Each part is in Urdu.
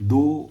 2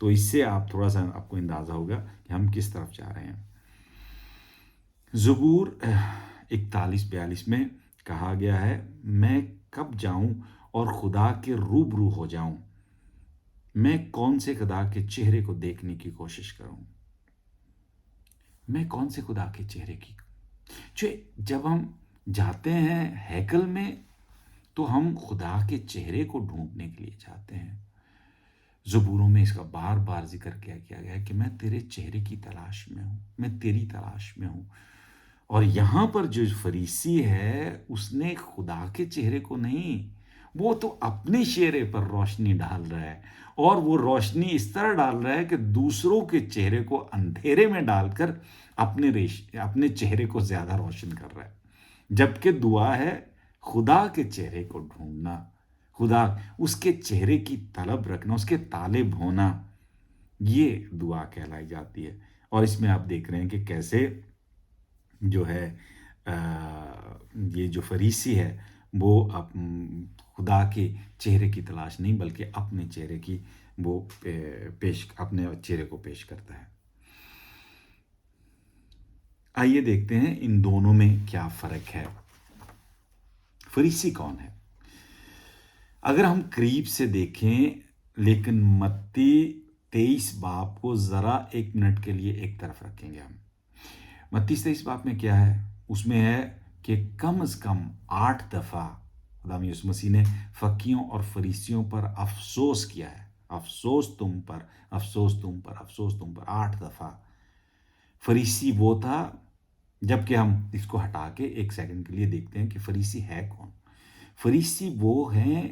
تو اس سے آپ تھوڑا سا آپ کو اندازہ ہوگا کہ ہم کس طرف جا رہے ہیں۔ زبور 41-42 میں کہا گیا ہے، میں کب جاؤں اور خدا کے روبرو ہو جاؤں، میں کون سے خدا کے چہرے کو دیکھنے کی کوشش کروں، میں کون سے خدا کے چہرے کی جب ہم جاتے ہیں ہیکل میں تو ہم خدا کے چہرے کو ڈھونڈنے کے لیے جاتے ہیں۔ زبوروں میں اس کا بار بار ذکر کیا گیا ہے کہ میں تیرے چہرے کی تلاش میں ہوں، میں تیری تلاش میں ہوں۔ اور یہاں پر جو فریسی ہے اس نے خدا کے چہرے کو نہیں، وہ تو اپنے چہرے پر روشنی ڈال رہا ہے، اور وہ روشنی اس طرح ڈال رہا ہے کہ دوسروں کے چہرے کو اندھیرے میں ڈال کر اپنے چہرے کو زیادہ روشن کر رہا ہے۔ جبکہ دعا ہے خدا کے چہرے کو ڈھونڈنا، خدا اس کے چہرے کی طلب رکھنا، اس کے طالب ہونا، یہ دعا کہلائی جاتی ہے۔ اور اس میں آپ دیکھ رہے ہیں کہ کیسے جو ہے یہ جو فریسی ہے وہ خدا کے چہرے کی تلاش نہیں بلکہ اپنے چہرے کی وہ اپنے چہرے کو پیش کرتا ہے۔ آئیے دیکھتے ہیں ان دونوں میں کیا فرق ہے۔ فریسی کون ہے؟ اگر ہم قریب سے دیکھیں، لیکن متی 23 باب کو ذرا 1 منٹ کے لیے ایک طرف رکھیں گے ہم۔ متی 23 باب میں کیا ہے؟ اس میں ہے کہ کم از کم 8 دفعہ خدا یسوع مسیح نے فقیوں اور فریسیوں پر افسوس کیا ہے، افسوس تم پر، افسوس تم پر، افسوس تم پر، 8 دفعہ۔ فریسی وہ تھا، جبکہ ہم اس کو ہٹا کے 1 سیکنڈ کے لیے دیکھتے ہیں کہ فریسی ہے کون۔ فریسی وہ ہیں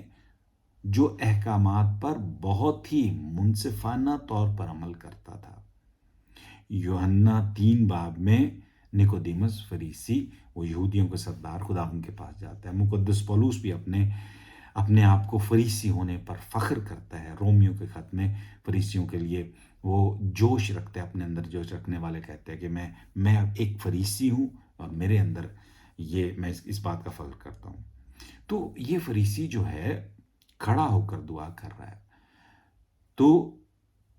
جو احکامات پر بہت ہی منصفانہ طور پر عمل کرتا تھا۔ یوحنا 3 باب میں نکودیمس فریسی، وہ یہودیوں کے سردار، خدا ان کے پاس جاتا ہے۔ مقدس پولس بھی اپنے آپ کو فریسی ہونے پر فخر کرتا ہے۔ رومیوں کے خط میں فریسیوں کے لیے وہ جوش رکھتے ہیں، اپنے اندر جوش رکھنے والے کہتے ہیں کہ میں ایک فریسی ہوں اور میرے اندر میں اس بات کا فخر کرتا ہوں۔ تو یہ فریسی جو ہے کھڑا ہو کر دعا کر رہا ہے، تو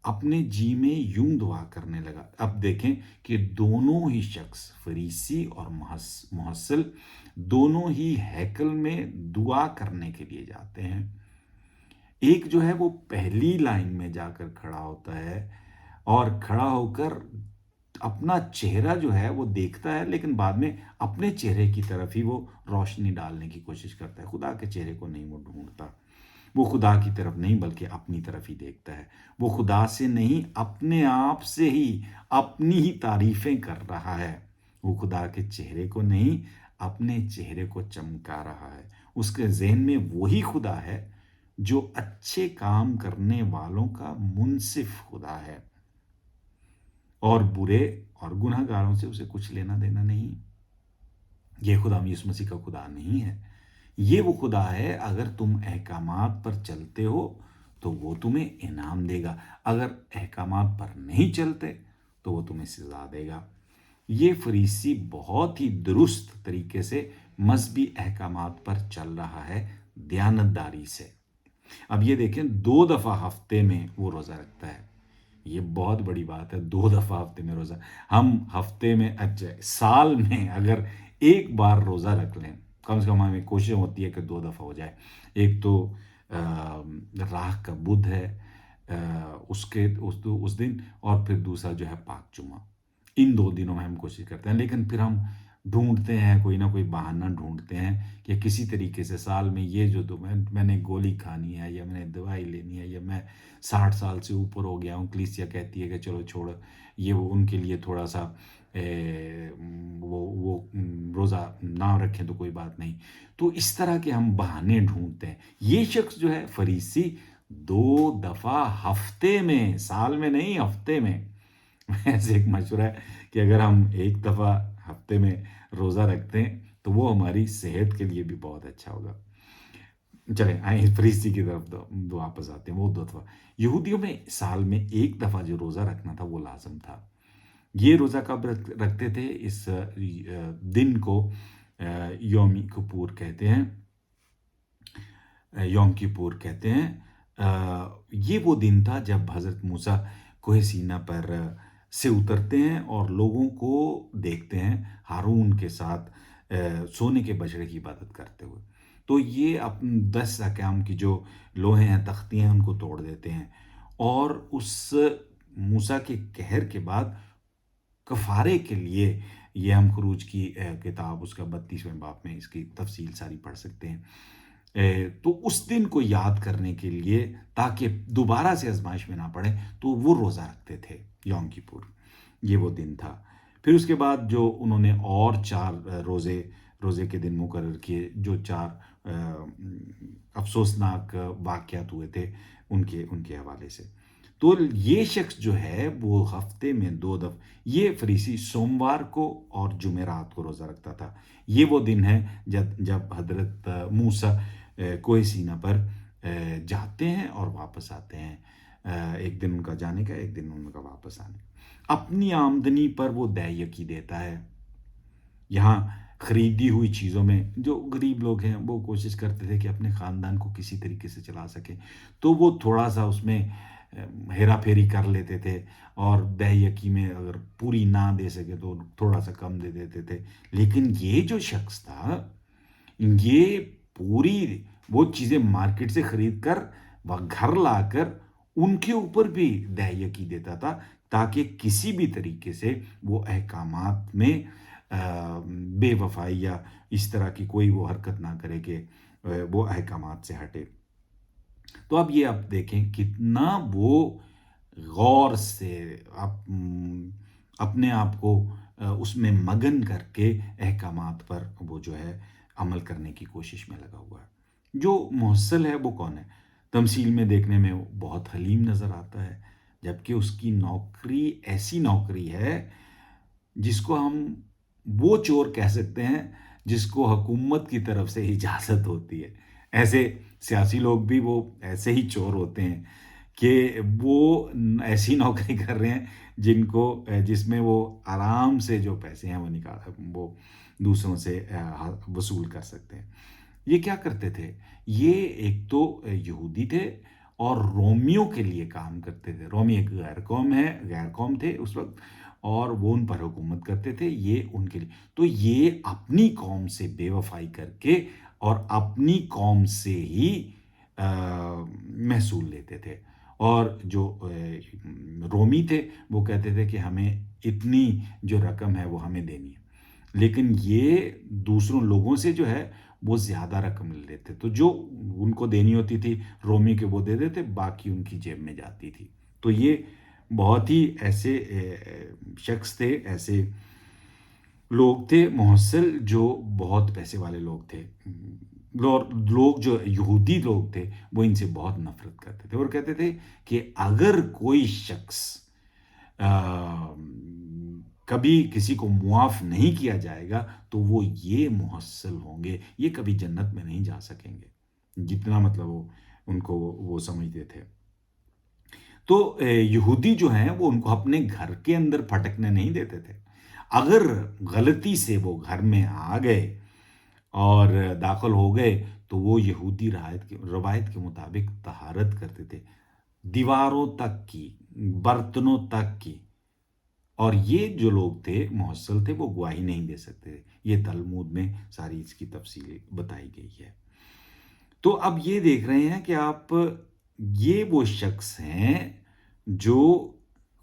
اپنے جی میں یوں دعا کرنے لگا۔ اب دیکھیں کہ دونوں ہی شخص، فریسی اور محصل، دونوں ہی ہیکل میں دعا کرنے کے لیے جاتے ہیں۔ ایک جو ہے وہ پہلی لائن میں جا کر کھڑا ہوتا ہے اور کھڑا ہو کر اپنا چہرہ جو ہے وہ دیکھتا ہے، لیکن بعد میں اپنے چہرے کی طرف ہی وہ روشنی ڈالنے کی کوشش کرتا ہے۔ خدا کے چہرے کو نہیں وہ ڈھونڈتا، وہ خدا کی طرف نہیں بلکہ اپنی طرف ہی دیکھتا ہے۔ وہ خدا سے نہیں، اپنے آپ سے ہی اپنی ہی تعریفیں کر رہا ہے۔ وہ خدا کے چہرے کو نہیں، اپنے چہرے کو چمکا رہا ہے۔ اس کے ذہن میں وہی خدا ہے جو اچھے کام کرنے والوں کا منصف خدا ہے، اور برے اور گناہ گاروں سے اسے کچھ لینا دینا نہیں۔ یہ خدا یسوع مسیح کا خدا نہیں ہے۔ یہ وہ خدا ہے، اگر تم احکامات پر چلتے ہو تو وہ تمہیں انعام دے گا، اگر احکامات پر نہیں چلتے تو وہ تمہیں سزا دے گا۔ یہ فریسی بہت ہی درست طریقے سے مذہبی احکامات پر چل رہا ہے، دیانتداری سے۔ اب یہ دیکھیں 2 دفعہ ہفتے میں وہ روزہ رکھتا ہے۔ یہ بہت بڑی بات ہے، 2 دفعہ ہفتے میں روزہ۔ ہم ہفتے میں، سال میں اگر ایک بار روزہ رکھ لیں، کم سے کم ہمیں کوشش ہوتی ہے کہ 2 دفعہ ہو جائے۔ ایک تو راہ کا بدھ ہے اس دن، اور پھر دوسرا جو ہے پاک جمعہ۔ ان 2 دنوں میں ہم کوشش کرتے ہیں، لیکن پھر ہم ڈھونڈتے ہیں، کوئی نہ کوئی بہانہ ڈھونڈتے ہیں کہ کسی طریقے سے سال میں یہ جو میں نے گولی کھانی ہے، یا میں نے دوائی لینی ہے، یا میں 60 سال سے اوپر ہو گیا ہوں، کلیسیا کہتی ہے کہ چلو چھوڑ، یہ وہ ان کے لیے تھوڑا سا وہ روزہ نہ رکھیں تو کوئی بات نہیں۔ تو اس طرح کے ہم بہانے ڈھونڈتے ہیں۔ یہ شخص جو ہے فریسی 2 دفعہ ہفتے میں، سال میں نہیں، ہفتے میں۔ ایسے ایک مشورہ ہے کہ اگر ہم 1 دفعہ ہفتے میں روزہ رکھتے ہیں تو وہ ہماری صحت کے لیے بھی بہت اچھا ہوگا۔ چلیں آئیں فریسی کی طرف واپس آتے ہیں۔ وہ 2 دفعہ، یہودیوں میں سال میں 1 دفعہ جو روزہ رکھنا تھا وہ لازم تھا۔ یہ روزہ کب رکھتے تھے؟ اس دن کو یوم کپور کہتے ہیں، یوم کپور کہتے ہیں۔ یہ وہ دن تھا جب حضرت موسیٰ کوہ سینا پر سے اترتے ہیں اور لوگوں کو دیکھتے ہیں ہارون کے ساتھ سونے کے بچڑے کی عبادت کرتے ہوئے. تو یہ اپنے 10 احکام کی جو لوہے ہیں، تختیاں ہیں، ان کو توڑ دیتے ہیں، اور اس موسیٰ کے قہر کے بعد کفارے کے لیے، یہ ہم خروج کی کتاب اس کا 32ویں باب میں اس کی تفصیل ساری پڑھ سکتے ہیں. تو اس دن کو یاد کرنے کے لیے تاکہ دوبارہ سے آزمائش میں نہ پڑے تو وہ روزہ رکھتے تھے یوم کپور. یہ وہ دن تھا. پھر اس کے بعد جو انہوں نے اور 4 روزے کے دن مقرر کیے، جو 4 افسوسناک واقعات ہوئے تھے ان کے حوالے سے. تو یہ شخص جو ہے وہ ہفتے میں 2 دفعہ، یہ فریسی سوموار کو اور جمعرات کو روزہ رکھتا تھا. یہ وہ دن ہے جب حضرت موسیٰ کوہ سینا پر جاتے ہیں اور واپس آتے ہیں. ایک دن ان کا جانے کا، ایک دن ان کا واپس آنے کا. اپنی آمدنی پر وہ دیکی دیتا ہے. یہاں خریدی ہوئی چیزوں میں جو غریب لوگ ہیں وہ کوشش کرتے تھے کہ اپنے خاندان کو کسی طریقے سے چلا سکیں، تو وہ تھوڑا سا اس میں ہیرا پھیری کر لیتے تھے، اور دیکی میں اگر پوری نہ دے سکے تو تھوڑا سا کم دے دیتے تھے. لیکن یہ جو شخص تھا، یہ پوری وہ چیزیں مارکیٹ سے خرید کر گھر لا کر ان کے اوپر بھی دیکی دیتا تھا، تاکہ کسی بھی طریقے سے وہ احکامات میں بے وفائی یا اس طرح کی کوئی وہ حرکت نہ کرے کہ وہ احکامات سے ہٹے. تو اب یہ آپ دیکھیں کتنا وہ غور سے اپنے آپ کو اس میں مگن کر کے احکامات پر وہ جو ہے عمل کرنے کی کوشش میں لگا ہوا ہے. جو محصل ہے وہ کون ہے؟ تمثیل میں دیکھنے میں وہ بہت حلیم نظر آتا ہے، جبکہ اس کی نوکری ایسی نوکری ہے جس کو ہم وہ چور کہہ سکتے ہیں جس کو حکومت کی طرف سے اجازت ہوتی ہے. ایسے سیاسی لوگ بھی وہ ایسے ہی چور ہوتے ہیں کہ وہ ایسی نوکری کر رہے ہیں جس میں وہ آرام سے جو پیسے ہیں وہ دوسروں سے وصول کر سکتے ہیں. یہ کیا کرتے تھے؟ یہ ایک تو یہودی تھے اور رومیوں کے لیے کام کرتے تھے. رومی ایک غیر قوم تھے اس وقت، اور وہ ان پر حکومت کرتے تھے. یہ ان کے لیے تو یہ اپنی قوم سے بے وفائی کر کے اور اپنی قوم سے ہی محصول لیتے تھے. اور جو رومی تھے وہ کہتے تھے کہ ہمیں اتنی جو رقم ہے وہ ہمیں دینی ہے، لیکن یہ دوسروں لوگوں سے جو ہے وہ زیادہ رقم لے لیتے. تو جو ان کو دینی ہوتی تھی رومی کے وہ دے دیتے، باقی ان کی جیب میں جاتی تھی. تو یہ بہت ہی ایسے شخص تھے، ایسے لوگ تھے محصل، جو بہت پیسے والے لوگ تھے. لوگ جو یہودی لوگ تھے وہ ان سے بہت نفرت کرتے تھے اور کہتے تھے کہ اگر کوئی شخص کبھی کسی کو معاف نہیں کیا جائے گا تو وہ یہ محصل ہوں گے، یہ کبھی جنت میں نہیں جا سکیں گے. جتنا مطلب وہ ان کو وہ سمجھتے تھے. تو یہودی جو ہیں وہ ان کو اپنے گھر کے اندر پھٹکنے نہیں دیتے تھے. اگر غلطی سے وہ گھر میں آ گئے اور داخل ہو گئے تو وہ یہودی روایت کے مطابق طہارت کرتے تھے، دیواروں تک کی، برتنوں تک کی. اور یہ جو لوگ تھے محصل تھے وہ گواہی نہیں دے سکتے تھے. یہ تلمود میں ساری اس کی تفصیل بتائی گئی ہے. تو اب یہ دیکھ رہے ہیں کہ آپ یہ وہ شخص ہیں جو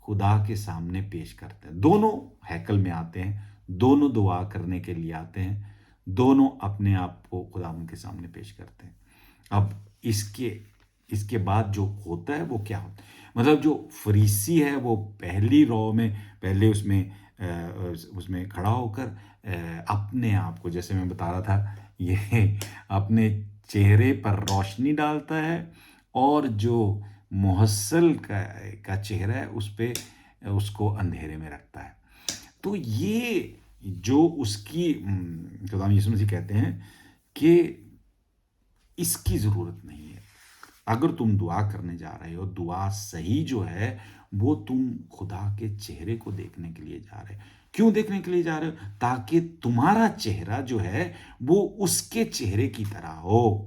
خدا کے سامنے پیش کرتے ہیں. دونوں ہیکل میں آتے ہیں، دونوں دعا کرنے کے لیے آتے ہیں، دونوں اپنے آپ کو خدا کے سامنے پیش کرتے ہیں. اب اس کے بعد جو ہوتا ہے وہ کیا ہوتا ہے؟ مطلب جو فریسی ہے وہ پہلی رو میں پہلے اس میں کھڑا ہو کر اپنے آپ کو، جیسے میں بتا رہا تھا، یہ اپنے چہرے پر روشنی ڈالتا ہے، اور جو محصل کا چہرہ ہے اس کو اندھیرے میں رکھتا ہے. تو یہ جو اس کی خدا یسوع مسیح کہتے ہیں کہ اس کی ضرورت نہیں ہے. اگر تم دعا کرنے جا رہے ہو، دعا صحیح جو ہے وہ تم خدا کے چہرے کو دیکھنے کے لیے جا رہے ہو. کیوں دیکھنے کے لیے جا رہے ہو؟ تاکہ تمہارا چہرہ جو ہے وہ اس کے چہرے کی طرح ہو.